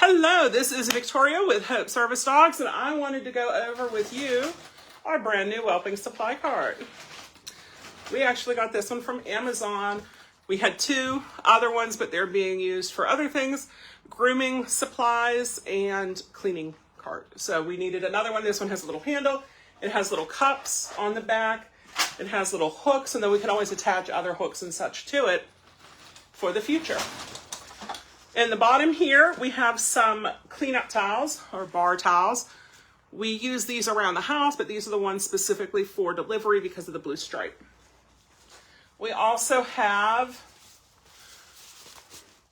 Hello, this is Victoria with Hope Service Dogs, and I wanted to go over with you our brand new Whelping supply cart. We actually got this one from Amazon. We had two other ones, but they're being used for other things, grooming supplies and cleaning cart. So we needed another one. This one has a little handle. It has little cups on the back. It has little hooks, and then we can always attach other hooks and such to it for the future. In the bottom here, we have some cleanup towels or bar towels. We use these around the house, but these are the ones specifically for delivery because of the blue stripe. We also have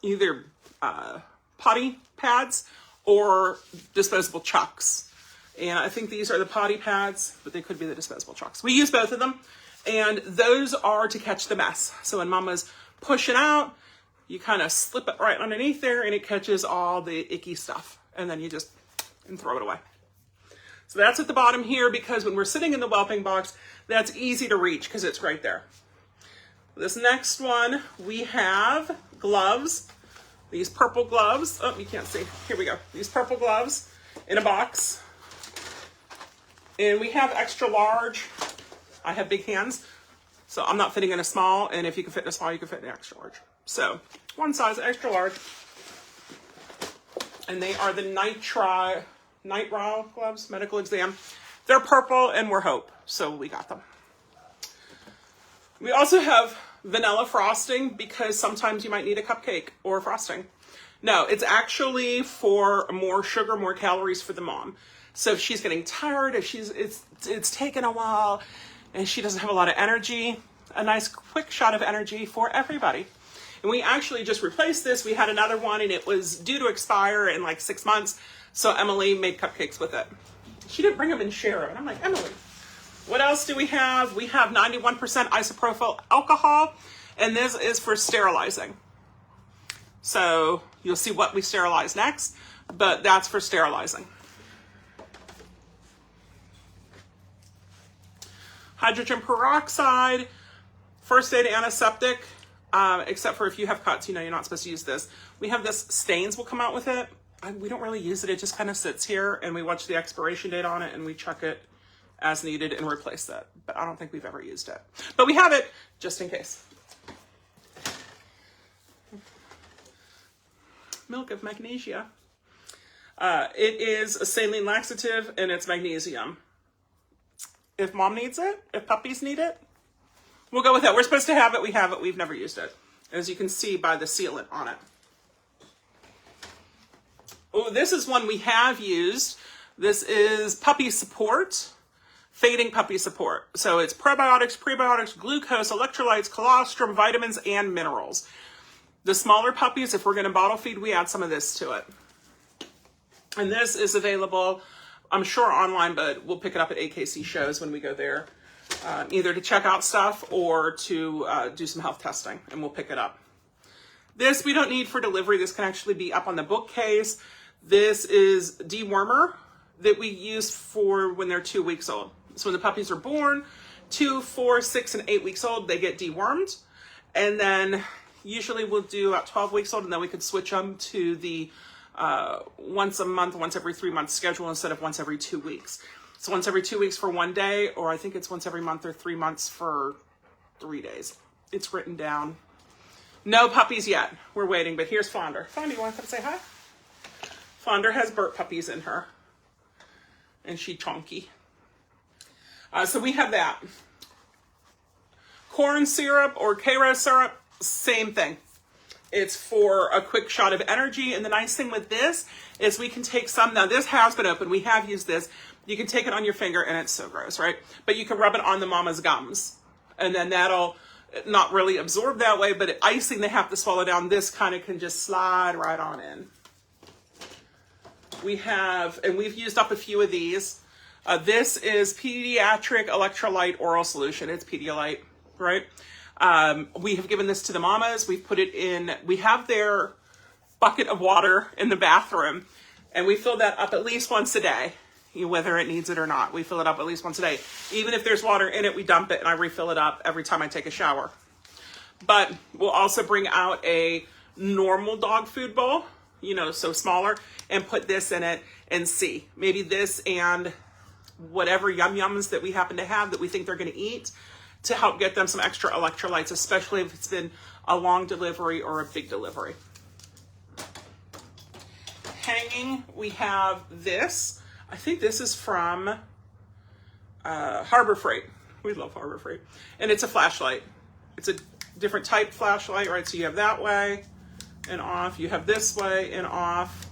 either potty pads or disposable chucks. And I think these are the potty pads, but they could be the disposable chucks. We use both of them, and those are to catch the mess. So when Mama's pushing out, you kind of slip it right underneath there and it catches all the icky stuff. And then you just throw it away. So that's at the bottom here because when we're sitting in the whelping box, that's easy to reach because it's right there. This next one, we have gloves. These purple gloves. Oh, you can't see. Here we go. These purple gloves in a box. And we have extra large. I have big hands, so I'm not fitting in a small. And if you can fit in a small, you can fit in an extra large. So one size extra large. And they are the nitrile gloves, medical exam. They're purple and we're Hope, so we got them. We also have vanilla frosting because sometimes you might need a cupcake or frosting. No, it's actually for more sugar, more calories for the mom. So if she's getting tired, if it's taken a while and she doesn't have a lot of energy, a nice quick shot of energy for everybody. And we actually just replaced this. We had another one and it was due to expire in like 6 months. So Emily made cupcakes with it. She didn't bring them in share. And I'm like, Emily, what else do we have? We have 91% isopropyl alcohol, and this is for sterilizing. So you'll see what we sterilize next, but that's for sterilizing. Hydrogen peroxide, first aid antiseptic, except for if you have cuts, you know you're not supposed to use this. We have this, stains will come out with it. We don't really use it. It just kind of sits here and we watch the expiration date on it and we check it as needed and replace that. But I don't think we've ever used it. But we have it just in case. Milk of magnesia. It is a saline laxative and it's magnesium. If mom needs it, if puppies need it, we'll go with it. We're supposed to have it. We have it. We've never used it. As you can see by the sealant on it. Oh, this is one we have used. This is puppy support, fading puppy support. So it's probiotics, prebiotics, glucose, electrolytes, colostrum, vitamins, and minerals. The smaller puppies, if we're going to bottle feed, we add some of this to it. And this is available, I'm sure online, but we'll pick it up at AKC shows when we go there, either to check out stuff or to do some health testing, and we'll pick it up. This we don't need for delivery. This can actually be up on the bookcase. This is dewormer that we use for when they're 2 weeks old. So when the puppies are born, 2, 4, 6, and 8 weeks old, they get dewormed. And then usually we'll do about 12 weeks old, and then we could switch them to the once a month, once every 3 months schedule instead of once every 2 weeks. So once every 2 weeks for 1 day, or I think it's once every month or 3 months for 3 days. It's written down. No puppies yet. We're waiting, but here's Flounder. Flounder, you want to come say hi? Flounder has Burt puppies in her. And she chonky. So we have that. Corn syrup or Karo syrup, same thing. It's for a quick shot of energy. And the nice thing with this is we can take some. Now this has been open. We have used this. You can take it on your finger and it's so gross, right? But you can rub it on the mama's gums. And then that'll not really absorb that way. But icing they have to swallow down. This kind of can just slide right on in. We have, and we've used up a few of these. This is pediatric electrolyte oral solution. It's Pedialyte, right? We have given this to the mamas. We've put it in, we have their bucket of water in the bathroom, and we fill that up at least once a day, whether it needs it or not. We fill it up at least once a day. Even if there's water in it, we dump it and I refill it up every time I take a shower. But we'll also bring out a normal dog food bowl you know, so smaller, and put this in it and see. Maybe this and whatever yum yums that we happen to have that we think they're going to eat, to help get them some extra electrolytes, especially if it's been a long delivery or a big delivery. Hanging, we have this. I think this is from Harbor Freight. We love Harbor Freight. And it's a flashlight. It's a different type flashlight, right? So you have that way and off. You have this way and off.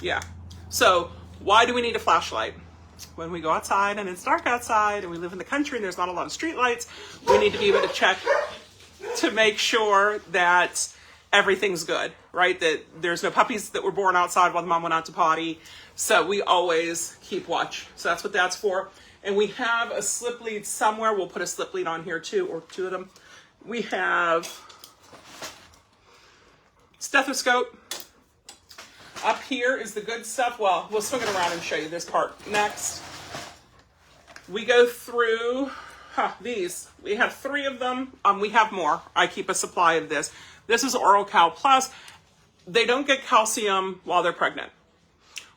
Yeah. So why do we need a flashlight? When we go outside and it's dark outside and we live in the country and there's not a lot of street lights, we need to be able to check to make sure that everything's good, right? That there's no puppies that were born outside while the mom went out to potty. So we always keep watch. So that's what that's for. And we have a slip lead somewhere. We'll put a slip lead on here too, or two of them. We have stethoscope. Up here is the good stuff. Well, we'll swing it around and show you this part next. We go through these. We have 3 of them. We have more. I keep a supply of this. This is Oral Cal Plus. They don't get calcium while they're pregnant.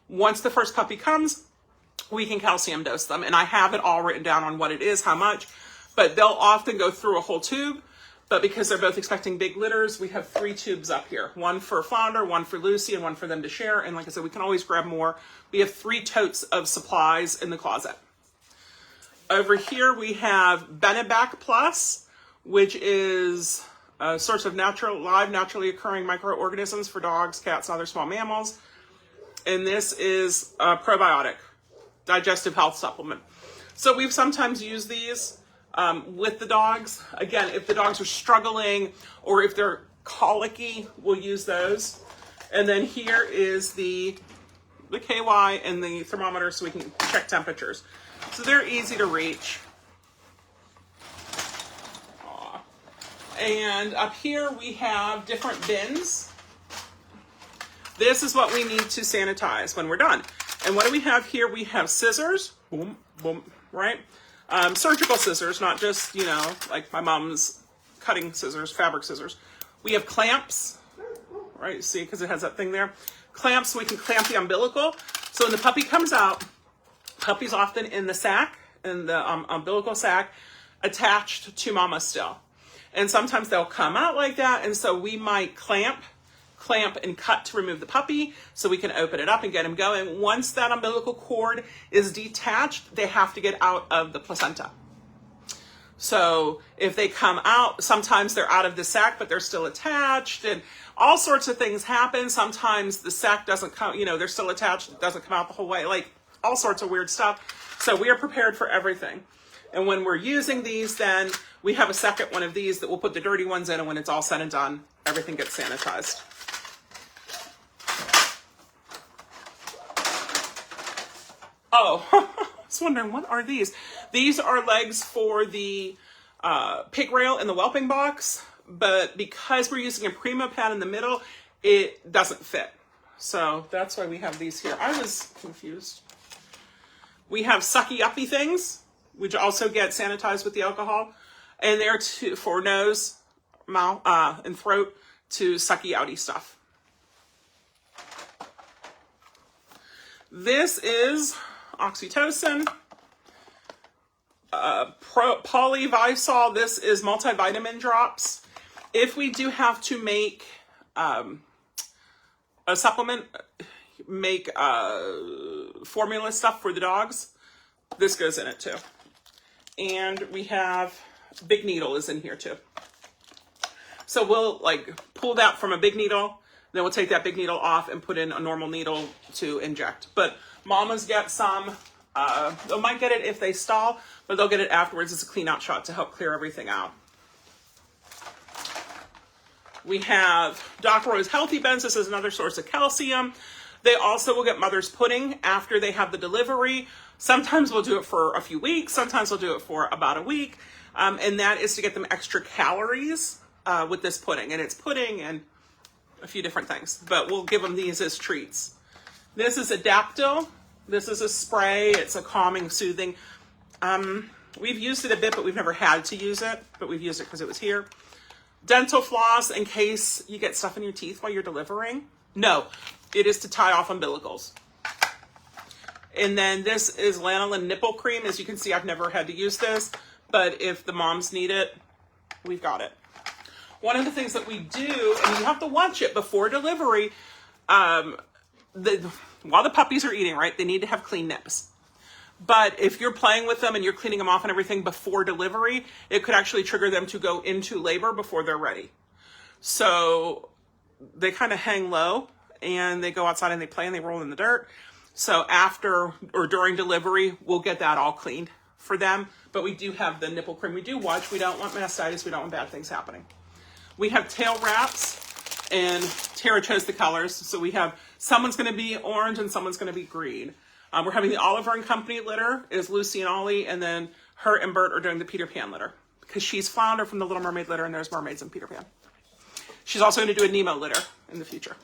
Once the first puppy comes, we can calcium dose them. And I have it all written down on what it is, how much. But they'll often go through a whole tube. But because they're both expecting big litters, we have 3 tubes up here. 1 for Flounder, 1 for Lucy, and 1 for them to share. And like I said, we can always grab more. We have 3 totes of supplies in the closet. Over here, we have Benebac Plus, which is a source of live, naturally occurring microorganisms for dogs, cats, and other small mammals. And this is a probiotic, digestive health supplement. So we've sometimes used these with the dogs. Again, if the dogs are struggling or if they're colicky, we'll use those. And then here is the KY and the thermometer so we can check temperatures. So they're easy to reach. And up here we have different bins. This is what we need to sanitize when we're done. And what do we have here? We have scissors, boom, boom, right? Surgical scissors, not just, you know, like my mom's cutting scissors, fabric scissors. We have clamps, right? See, because it has that thing there. Clamps, so we can clamp the umbilical. So when the puppy comes out, puppy's often in the sac, in the umbilical sac, attached to mama still. And sometimes they'll come out like that, and so we might clamp and cut to remove the puppy so we can open it up and get him going. Once that umbilical cord is detached, they have to get out of the placenta. So if they come out, sometimes they're out of the sac, but they're still attached, and all sorts of things happen. Sometimes the sac doesn't come, you know, they're still attached, it doesn't come out the whole way, like all sorts of weird stuff. So we are prepared for everything. And when we're using these, then we have a second one of these that we'll put the dirty ones in, and when it's all said and done, everything gets sanitized. Oh, I was wondering, what are these? These are legs for the pig rail in the whelping box, but because we're using a Primo pad in the middle, it doesn't fit. So that's why we have these here. I was confused. We have sucky uppy things, which also get sanitized with the alcohol, and they're for nose, mouth, and throat to sucky outy stuff. This is oxytocin, polyvisol. This is multivitamin drops. If we do have to make a supplement, make formula stuff for the dogs, this goes in it too. And we have big needle is in here too. So we'll like pull that from a big needle, then we'll take that big needle off and put in a normal needle to inject. But mamas get some, they might get it if they stall, but they'll get it afterwards as a clean out shot to help clear everything out. We have Doc Roy's Healthy Bends. This is another source of calcium. They also will get mother's pudding after they have the delivery. Sometimes we'll do it for a few weeks. Sometimes we'll do it for about a week. And that is to get them extra calories with this pudding. And it's pudding and a few different things. But we'll give them these as treats. This is Adaptil. This is a spray. It's a calming, soothing. We've used it a bit, but we've never had to use it. But we've used it because it was here. Dental floss in case you get stuff in your teeth while you're delivering. No, it is to tie off umbilicals. And then this is lanolin nipple cream. As you can see, I've never had to use this, but if the moms need it, we've got it. One of the things that we do, and you have to watch it before delivery, while the puppies are eating, right, they need to have clean nips. But if you're playing with them and you're cleaning them off and everything before delivery, it could actually trigger them to go into labor before they're ready. So they kind of hang low and they go outside and they play and they roll in the dirt. So after or during delivery, we'll get that all cleaned for them. But we do have the nipple cream. We do watch. We don't want mastitis. We don't want bad things happening. We have tail wraps, and Tara chose the colors. So we have, someone's going to be orange and someone's going to be green. We're having the Oliver and Company litter is Lucy and Ollie, and then her and Bert are doing the Peter Pan litter because she's Flounder from the Little Mermaid litter, and there's mermaids in Peter Pan. She's also going to do a Nemo litter in the future.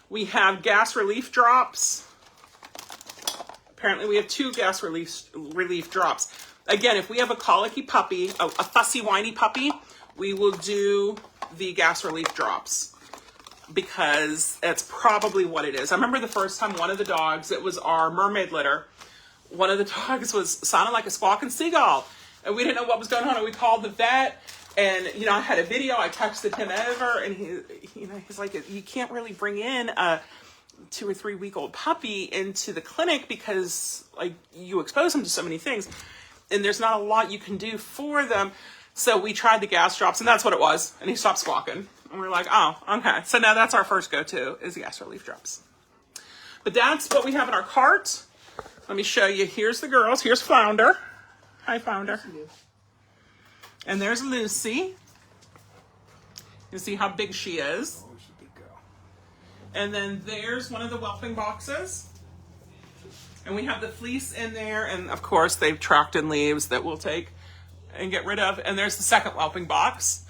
We have gas relief drops. Apparently we have 2 gas relief drops. Again, if we have a colicky puppy, a fussy, whiny puppy, we will do the gas relief drops because that's probably what it is. I remember the first time one of the dogs, it was our mermaid litter, one of the dogs sounded like a squawking seagull, and we didn't know what was going on, and we called the vet. And, you know, I had a video, I texted him over, and he's like, you can't really bring in a 2 or 3 week old puppy into the clinic because, like, you expose them to so many things, and there's not a lot you can do for them. So we tried the gas drops, and that's what it was, and he stopped squawking. And we're like, oh, okay. So now that's our first go-to is the gas relief drops. But that's what we have in our cart. Let me show you. Here's the girls. Here's Flounder. Hi, Flounder. And there's Lucy. You see how big she is. Oh, she's a big girl. And then there's one of the whelping boxes. And we have the fleece in there. And of course, they've tracked in leaves that we'll take and get rid of. And there's the second whelping box.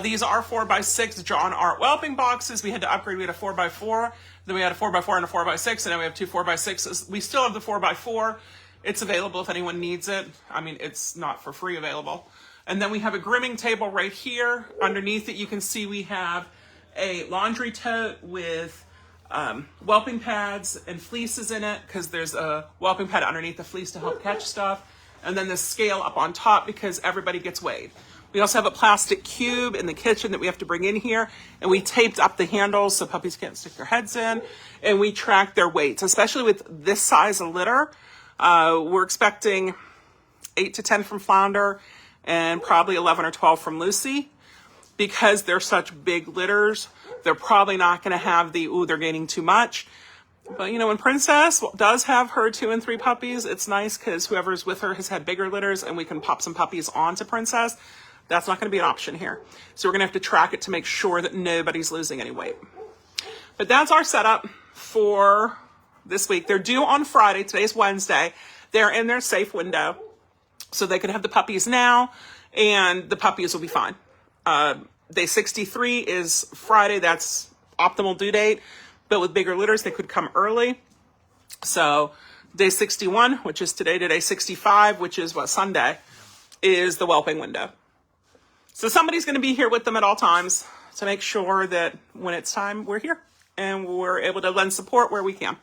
These are 4x6 John Art whelping boxes. We had to upgrade. We had a 4x4. Then we had a 4x4 and a 4x6. And now we have 2 4x6s. We still have the 4x4. It's available if anyone needs it. I mean, it's not for free available. And then we have a grooming table right here. Underneath it, you can see we have a laundry tote with whelping pads and fleeces in it because there's a whelping pad underneath the fleece to help catch stuff. And then the scale up on top because everybody gets weighed. We also have a plastic cube in the kitchen that we have to bring in here. And we taped up the handles so puppies can't stick their heads in. And we track their weights, especially with this size of litter. We're expecting 8 to 10 from Flounder and probably 11 or 12 from Lucy. Because they're such big litters, they're probably not going to have the, ooh, they're gaining too much. But, you know, when Princess does have her 2 and 3 puppies, it's nice because whoever's with her has had bigger litters and we can pop some puppies onto Princess. That's not going to be an option here. So we're going to have to track it to make sure that nobody's losing any weight. But that's our setup for this week. They're due on Friday. Today's Wednesday. They're in their safe window. So they could have the puppies now, and the puppies will be fine. Day 63 is Friday. That's optimal due date. But with bigger litters, they could come early. So day 61, which is today to day 65, which is Sunday, is the whelping window. So somebody's going to be here with them at all times to make sure that when it's time, we're here and we're able to lend support where we can.